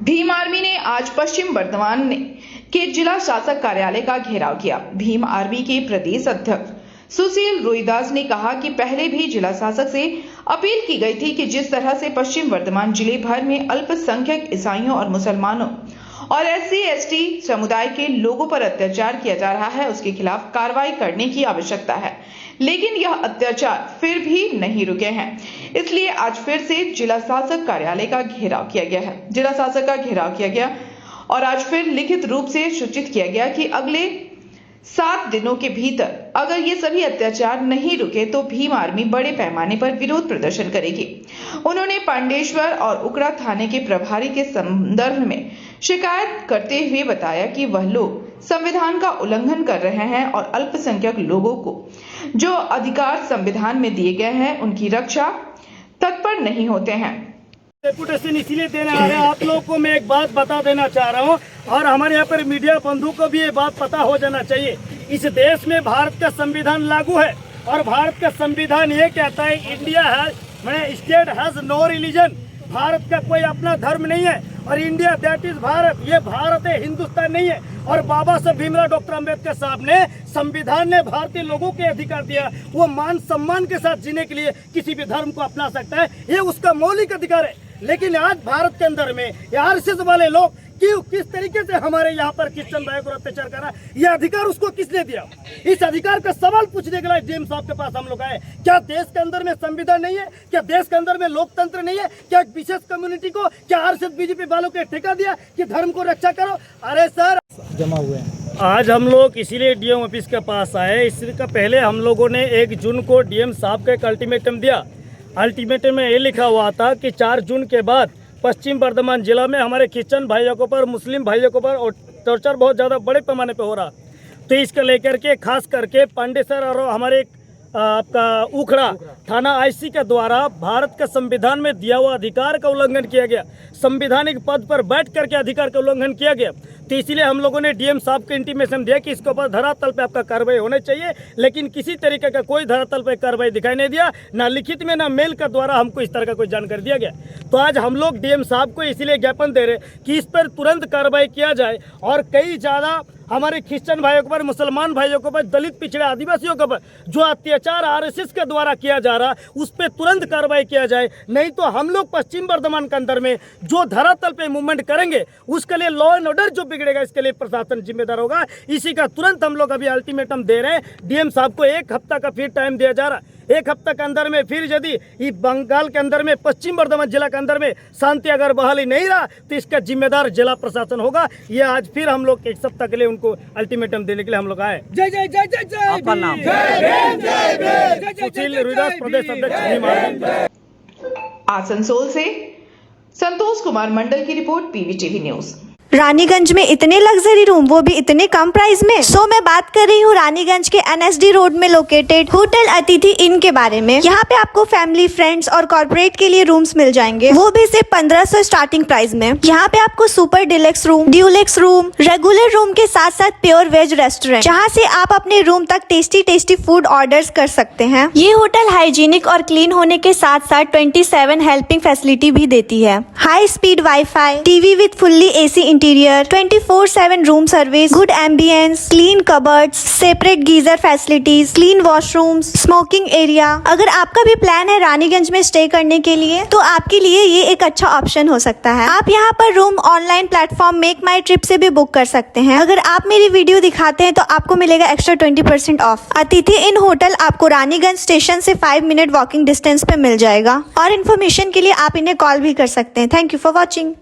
Bhim army ने आज पश्चिम बर्धमान के जिला शासक कार्यालय का घेराव किया। भीम आर्मी के प्रदेश अध्यक्ष सुशील रोहिदास ने कहा कि पहले भी जिला शासक से अपील की गई थी कि जिस तरह से पश्चिम बर्धमान जिले भर में अल्पसंख्यक ईसाइयों और मुसलमानों और SC/ST समुदाय के लोगों पर अत्याचार किया जा रहा है, उसके खिलाफ कार्रवाई करने की आवश्यकता है, लेकिन यह अत्याचार फिर भी नहीं रुके हैं। इसलिए आज फिर से जिला शासक कार्यालय का घेराव किया गया है। जिला शासक का घेराव किया गया और आज फिर लिखित रूप से सूचित किया गया कि अगले 7 दिनों के भीतर अगर ये सभी अत्याचार नहीं रुके तो भीम आर्मी बड़े पैमाने पर विरोध प्रदर्शन करेगी। उन्होंने पांडेश्वर और उकड़ा थाने के प्रभारी के संदर्भ में शिकायत करते हुए बताया कि वह लोग संविधान का उल्लंघन कर रहे हैं और अल्पसंख्यक लोगों को जो अधिकार संविधान में दिए गए हैं उनकी रक्षा तत्पर नहीं होते हैं। डेपुटेशन इसीलिए देने आ रहे हैं। आप लोगों को मैं एक बात बता देना चाह रहा हूँ और हमारे यहाँ पर मीडिया बंधु को भी ये बात पता हो जाना चाहिए। इस देश में भारत का संविधान लागू है और भारत का संविधान ये कहता है इंडिया है state has no religion. Bharat का कोई अपना धर्म नहीं है और इंडिया दैट इज भारत, ये भारत है, हिंदुस्तान नहीं है। और बाबा साहब भीमराव डॉक्टर अम्बेडकर साहब ने संविधान ने भारतीय लोगों के अधिकार दिया, वो मान सम्मान के साथ जीने के लिए किसी भी धर्म को अपना सकता है, ये उसका मौलिक अधिकार है। लेकिन आज भारत के अंदर में आरएसएस वाले लोग किस तरीके से हमारे यहाँ पर क्रिश्चियन भाई को अत्याचार कर रहा है, ये अधिकार उसको किसने दिया? इस अधिकार का सवाल पूछने के लिए डीएम साहब के पास हम लोग आए। क्या देश के अंदर में संविधान नहीं है? क्या देश के अंदर में लोकतंत्र नहीं है? क्या एक विशेष कम्युनिटी को क्या आरएसएस बीजेपी वालों के ठेका दिया कि धर्म को रक्षा करो? अरे सर, जमा हुए हैं। आज हम लोग इसीलिए डीएम ऑफिस के पास आए। इसका पहले हम लोगों ने 1 जून को डीएम साहब का एक अल्टीमेटम दिया। अल्टीमेटम में ये लिखा हुआ था कि 4 जून के बाद पश्चिम बर्धमान जिला में हमारे क्रिश्चियन भाइयों के ऊपर, मुस्लिम भाइयों के ऊपर और टॉर्चर बहुत ज़्यादा बड़े पैमाने पे हो रहा। तो इसको लेकर के खास करके पांडेसर और हमारे आपका उखड़ा थाना IC के द्वारा भारत का संविधान में दिया हुआ अधिकार का उल्लंघन किया गया, संवैधानिक पद पर बैठ करके अधिकार का उल्लंघन किया गया। तो इसीलिए हम लोगों ने डीएम साहब को इंटीमेशन दिया कि इसके ऊपर धरातल पे आपका कार्रवाई होनी चाहिए, लेकिन किसी तरीके का कोई धरातल पे कार्रवाई दिखाई नहीं दिया, ना लिखित में ना मेल के द्वारा हमको इस तरह का कोई जानकारी दिया गया। तो आज हम लोग डीएम साहब को इसीलिए ज्ञापन दे रहे कि इस पर तुरंत कार्रवाई किया जाए और कई ज़्यादा हमारे क्रिश्चियन भाइयों के ऊपर, मुसलमान भाइयों के ऊपर, दलित पिछड़े आदिवासियों के ऊपर जो अत्याचार आरएसएस के द्वारा किया जा रहा उस पर तुरंत कार्रवाई किया जाए। नहीं तो हम लोग पश्चिम बर्धमान के अंदर में जो धरातल पे मूवमेंट करेंगे उसके लिए लॉ एंड ऑर्डर जो बिगड़ेगा इसके लिए प्रशासन जिम्मेदार होगा। इसी का तुरंत हम लोग अभी अल्टीमेटम दे रहे हैं। डीएम साहब को 1 हफ्ता का फिर टाइम दिया जा रहा है। 1 हफ्ता के अंदर में फिर यदि बंगाल के अंदर में, पश्चिम बर्धमान जिला के अंदर में शांति अगर बहाली नहीं रहा तो इसका जिम्मेदार जिला प्रशासन होगा। ये आज फिर हम लोग 1 सप्ताह के लिए उनको अल्टीमेटम देने के लिए हम लोग आए। जय जय जय जय जय। आपका नाम? सुशील रोहिदास, प्रदेश अध्यक्ष भीम आर्मी। आसनसोल से संतोष कुमार मंडल की रिपोर्ट, PVTV न्यूज। रानीगंज में इतने लग्जरी रूम, वो भी इतने कम प्राइस में। सो मैं बात कर रही हूँ रानीगंज के NSD रोड में लोकेटेड होटल अतिथि इन के बारे में। यहाँ पे आपको फैमिली, फ्रेंड्स और कॉर्पोरेट के लिए रूम्स मिल जाएंगे, वो भी सिर्फ 1500 स्टार्टिंग प्राइस में। यहाँ पे आपको super deluxe room, Dulux room, regular room के साथ साथ प्योर वेज रेस्टोरेंट, जहाँ से आप अपने रूम तक टेस्टी फूड ऑर्डर कर सकते हैं। ये होटल हाइजीनिक और क्लीन होने के साथ साथ 27 हेल्पिंग फैसिलिटी भी देती है। High speed wifi, TV with fully AC interior, 24/7 room service, good ambience, clean cupboards, separate geyser facilities, clean washrooms, smoking area. अगर आपका भी प्लान है रानीगंज में स्टे करने के लिए तो आपके लिए ये एक अच्छा ऑप्शन हो सकता है। आप यहाँ पर रूम ऑनलाइन प्लेटफॉर्म मेक माई ट्रिप से भी बुक कर सकते हैं। अगर आप मेरी वीडियो दिखाते हैं तो आपको मिलेगा एक्स्ट्रा 20% ऑफ। अतिथि इन होटल आपको रानीगंज स्टेशन से 5 मिनट वॉकिंग डिस्टेंस पे मिल जाएगा। और इन्फॉर्मेशन के लिए आप इन्हें कॉल भी कर सकते हैं। Thank you for watching.